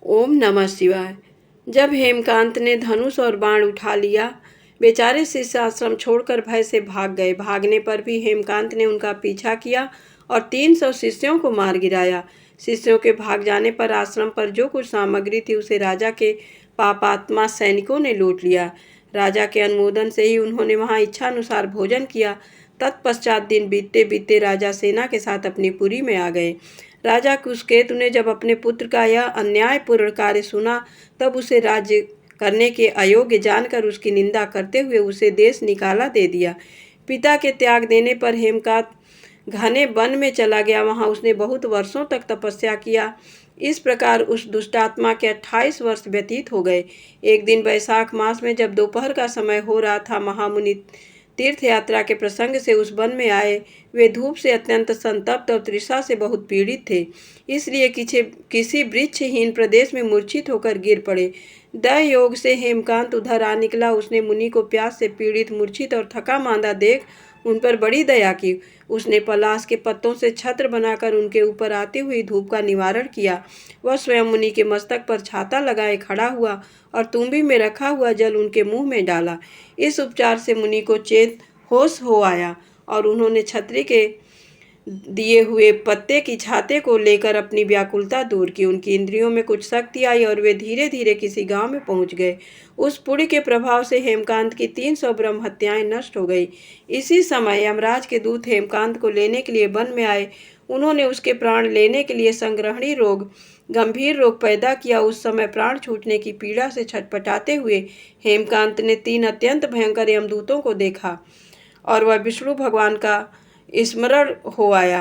ओम नमः शिवाय। जब हेमकांत ने धनुष और बाण उठा लिया, बेचारे शिष्य आश्रम छोड़कर भय से भाग गए। भागने पर भी हेमकांत ने उनका पीछा किया और 300 शिष्यों को मार गिराया। शिष्यों के भाग जाने पर आश्रम पर जो कुछ सामग्री थी उसे राजा के पापात्मा सैनिकों ने लूट लिया। राजा के अनुमोदन से ही उन्होंने वहां इच्छानुसार भोजन किया। तत्पश्चात दिन बीतते बीतते राजा सेना के साथ अपनी पुरी में आ गए। राजा कुशकेतु ने जब अपने पुत्र का यह अन्यायपूर्ण कार्य सुना, तब उसे राज्य करने के अयोग्य जानकर उसकी निंदा करते हुए उसे देश निकाला दे दिया। पिता के त्याग देने पर हेमकांत घने वन में चला गया। वहां उसने बहुत वर्षों तक तपस्या किया। इस प्रकार उस दुष्टात्मा के 28 वर्ष व्यतीत हो गए। एक दिन वैशाख मास में जब दोपहर का समय हो रहा था, महामुनि तीर्थ यात्रा के प्रसंग से उस वन में आए। वे धूप से अत्यंत संतप्त और तृषा से बहुत पीड़ित थे, इसलिए किसी वृक्षहीन प्रदेश में मूर्छित होकर गिर पड़े। दय योग से हेमकांत उधर आ निकला। उसने मुनि को प्यास से पीड़ित, मूर्छित और थका मांदा देख उन पर बड़ी दया की। उसने पलाश के पत्तों से छत्र बनाकर उनके ऊपर आती हुई धूप का निवारण किया। वह स्वयं मुनि के मस्तक पर छाता लगाए खड़ा हुआ और तुम्बी में रखा हुआ जल उनके मुंह में डाला। इस उपचार से मुनि को चेत होश हो आया और उन्होंने छतरी के दिए हुए पत्ते की छाते को लेकर अपनी व्याकुलता दूर की। उनकी इंद्रियों में कुछ शक्ति आई और वे धीरे धीरे किसी गांव में पहुंच गए। उस पुण्य के प्रभाव से हेमकांत की 300 ब्रह्म हत्याएं नष्ट हो गई। इसी समय यमराज के दूत हेमकांत को लेने के लिए वन में आए। उन्होंने उसके प्राण लेने के लिए संग्रहणी रोग, गंभीर रोग पैदा किया। उस समय प्राण छूटने की पीड़ा से छटपटाते हुए हेमकांत ने 3 अत्यंत भयंकर यमदूतों को देखा और वह विष्णु भगवान का स्मरण हो आया।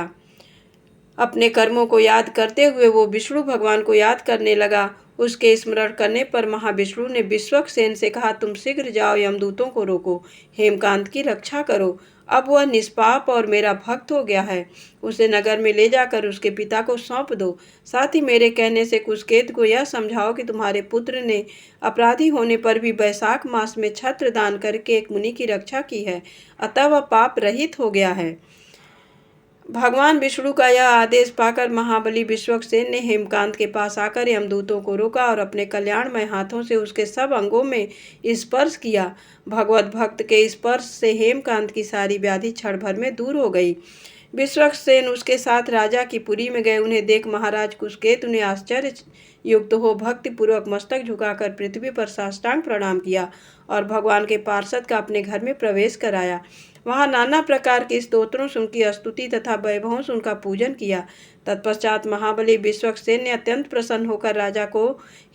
अपने कर्मों को याद करते हुए वो विष्णु भगवान को याद करने लगा। उसके स्मरण करने पर महाविष्णु ने विश्वक्सेन से कहा, तुम शीघ्र जाओ, यमदूतों को रोको, हेमकांत की रक्षा करो। अब वह निष्पाप और मेरा भक्त हो गया है। उसे नगर में ले जाकर उसके पिता को सौंप दो। साथ ही मेरे कहने से कुशकेत को यह समझाओ कि तुम्हारे पुत्र ने अपराधी होने पर भी वैशाख मास में छत्र दान करके एक मुनि की रक्षा की है, अतः वह पाप रहित हो गया है। भगवान विष्णु का यह आदेश पाकर महाबली विश्वक्सेन ने हेमकांत के पास आकर यमदूतों को रोका और अपने कल्याणमय हाथों से उसके सब अंगों में स्पर्श किया। भगवत भक्त के स्पर्श से हेमकांत की सारी व्याधि क्षण भर में दूर हो गई। विश्वक्सेन उसके साथ राजा की पुरी में गए। उन्हें देख महाराज कुशकेतु ने आश्चर्य युक्त हो भक्तिपूर्वक मस्तक झुकाकर पृथ्वी पर साष्टांग प्रणाम किया और भगवान के पार्षद का अपने घर में प्रवेश कराया। वहां नाना प्रकार के स्तोत्रों से उनकी स्तुति तथा वैभवों से उनका पूजन किया। तत्पश्चात महाबली विश्वक्सेन ने अत्यंत प्रसन्न होकर राजा को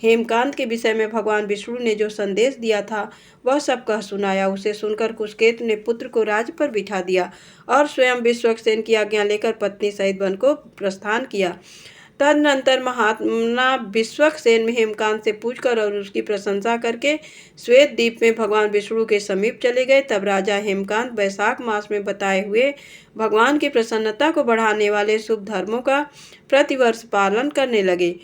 हेमकांत के विषय में भगवान विष्णु ने जो संदेश दिया था वह सब कह सुनाया। उसे सुनकर कुशकेतु ने पुत्र को राज पर बिठा दिया और स्वयं विश्वक्सेन की आज्ञा लेकर पत्नी सहित वन को प्रस्थान किया। तदनंतर महात्मा विश्वक्सेन में हेमकांत से पूछकर और उसकी प्रशंसा करके श्वेत द्वीप में भगवान विष्णु के समीप चले गए। तब राजा हेमकांत वैशाख मास में बताए हुए भगवान की प्रसन्नता को बढ़ाने वाले शुभ धर्मों का प्रतिवर्ष पालन करने लगे।